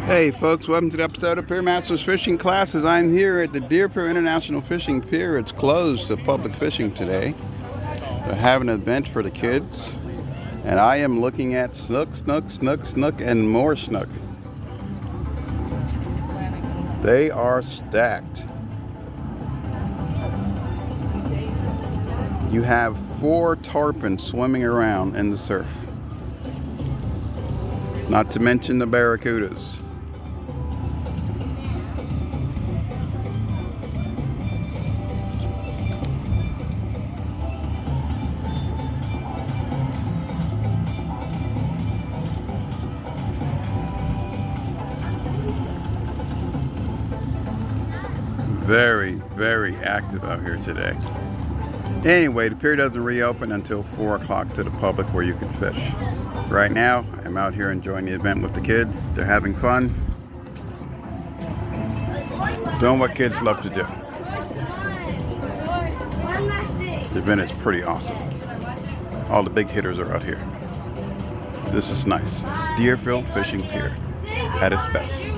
Hey folks, welcome to the episode of Pier Masters Fishing Classes. I'm here at the Deerfield International Fishing Pier. It's closed to public fishing today. They're having an event for the kids. And I am looking at snook, and more snook. They are stacked. You have 4 tarpon swimming around in the surf. Not to mention the barracudas. Very, very active out here today. Anyway, the pier doesn't reopen until 4 o'clock to the public where you can fish. Right now, I'm out here enjoying the event with the kids. They're having fun. Doing what kids love to do. The event is pretty awesome. All the big hitters are out here. This is nice. Deerfield Fishing Pier at its best.